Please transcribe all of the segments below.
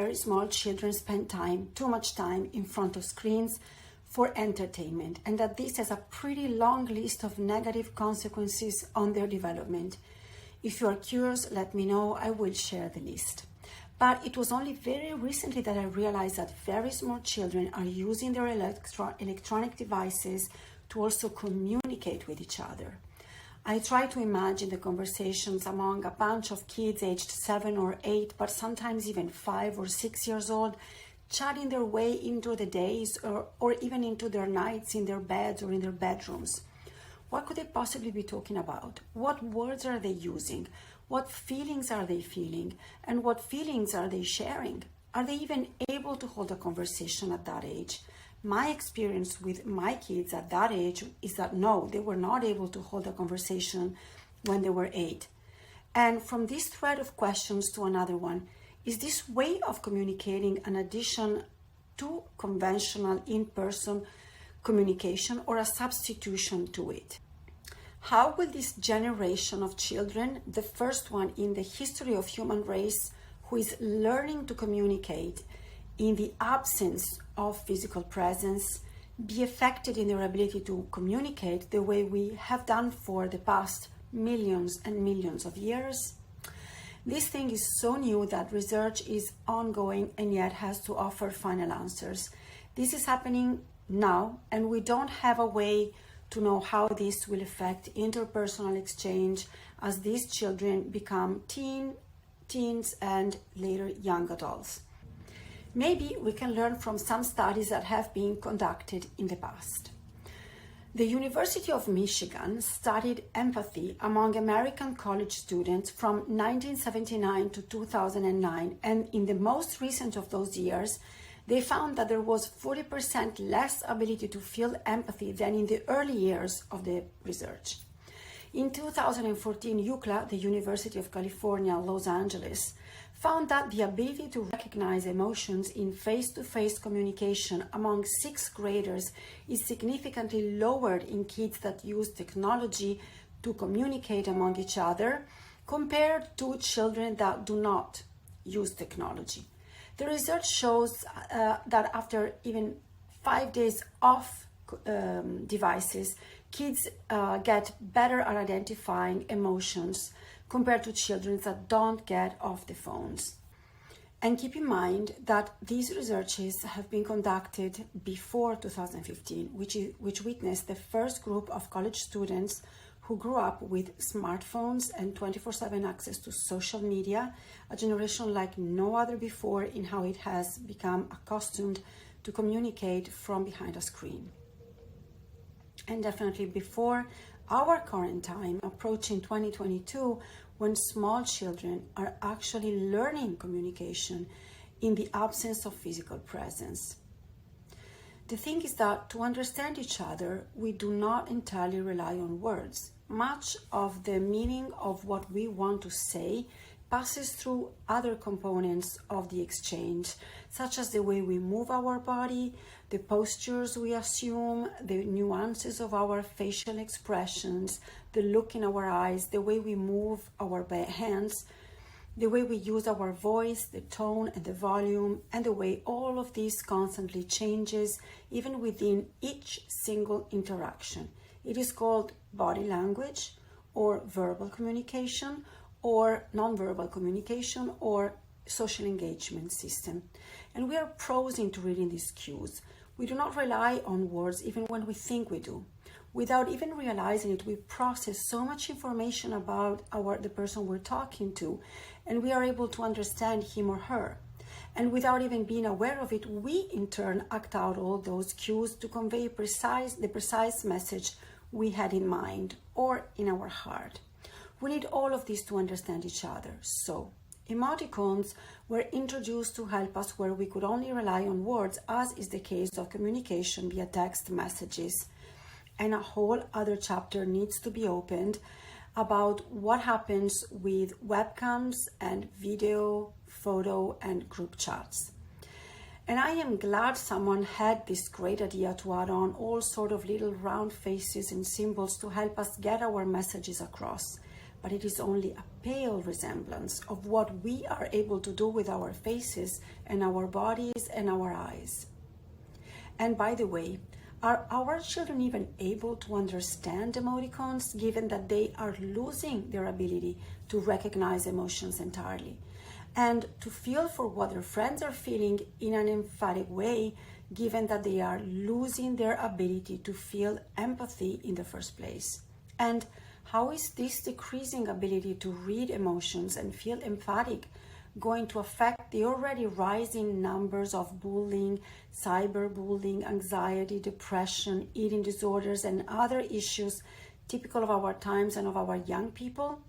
very small children spend too much time in front of screens for entertainment, and that this has a pretty long list of negative consequences on their development. If you are curious, let me know, I will share the list. But it was only very recently that I realized that very small children are using their electronic devices to also communicate with each other. I try to imagine the conversations among a bunch of kids aged 7 or 8, but sometimes even 5 or 6 years old, chatting their way into the days or even into their nights in their beds or in their bedrooms. What could they possibly be talking about? What words are they using? What feelings are they feeling? And what feelings are they sharing? Are they even able to hold a conversation at that age? My experience with my kids at that age is that no, they were not able to hold a conversation when they were 8. And from this thread of questions to another one, is this way of communicating an addition to conventional in-person communication or a substitution to it? How will this generation of children, the first one in the history of human race who is learning to communicate in the absence of physical presence, be affected in their ability to communicate the way we have done for the past millions and millions of years? This thing is so new that research is ongoing and yet has to offer final answers. This is happening now, and we don't have a way to know how this will affect interpersonal exchange as these children become teens and later young adults. Maybe we can learn from some studies that have been conducted in the past. The University of Michigan studied empathy among American college students from 1979 to 2009, and in the most recent of those years, they found that there was 40% less ability to feel empathy than in the early years of the research. In 2014, UCLA, the University of California, Los Angeles, found that the ability to recognize emotions in face-to-face communication among 6th graders is significantly lowered in kids that use technology to communicate among each other compared to children that do not use technology. The research shows that after even 5 days off devices, kids get better at identifying emotions compared to children that don't get off the phones. And keep in mind that these researches have been conducted before 2015, which witnessed the first group of college students who grew up with smartphones and 24/7 access to social media, a generation like no other before in how it has become accustomed to communicate from behind a screen. And definitely before our current time, approaching 2022, when small children are actually learning communication in the absence of physical presence. The thing is that to understand each other, we do not entirely rely on words. Much of the meaning of what we want to say passes through other components of the exchange, such as the way we move our body, the postures we assume, the nuances of our facial expressions, the look in our eyes, the way we move our hands, the way we use our voice, the tone and the volume, and the way all of this constantly changes, even within each single interaction. It is called body language, or verbal communication, or nonverbal communication, or social engagement system. And we are pros into reading these cues. We do not rely on words even when we think we do. Without even realizing it, we process so much information about the person we're talking to, and we are able to understand him or her. And without even being aware of it, we in turn act out all those cues to convey the precise message we had in mind or in our heart. We need all of this to understand each other. So, emoticons were introduced to help us where we could only rely on words, as is the case of communication via text messages. And a whole other chapter needs to be opened about what happens with webcams and video, photo, and group chats. And I am glad someone had this great idea to add on all sort of little round faces and symbols to help us get our messages across. but it is only a pale resemblance of what we are able to do with our faces and our bodies and our eyes. And by the way, are our children even able to understand emoticons, given that they are losing their ability to recognize emotions entirely and to feel for what their friends are feeling in an emphatic way, given that they are losing their ability to feel empathy in the first place? And how is this decreasing ability to read emotions and feel emphatic going to affect the already rising numbers of bullying, cyberbullying, anxiety, depression, eating disorders, and other issues typical of our times and of our young people?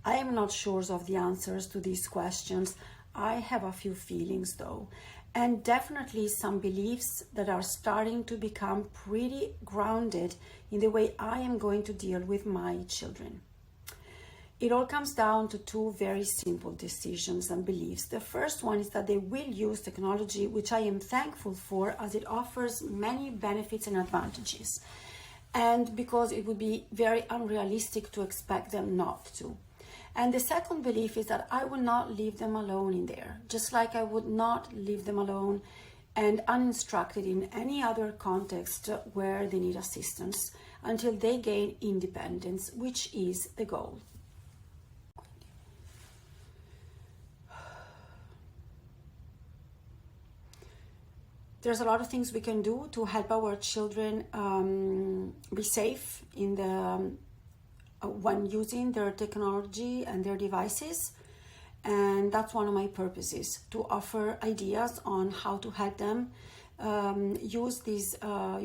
I am not sure of the answers to these questions. I have a few feelings though, and definitely some beliefs that are starting to become pretty grounded in the way I am going to deal with my children. It all comes down to two very simple decisions and beliefs. The first one is that they will use technology, which I am thankful for, as it offers many benefits and advantages, and because it would be very unrealistic to expect them not to. And the second belief is that I will not leave them alone in there, just like I would not leave them alone and uninstructed in any other context where they need assistance until they gain independence, which is the goal. There's a lot of things we can do to help our children be safe in the when using their technology and their devices, and that's one of my purposes, to offer ideas on how to help them use these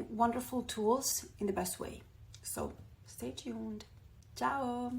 wonderful tools in the best way. So stay tuned. Ciao.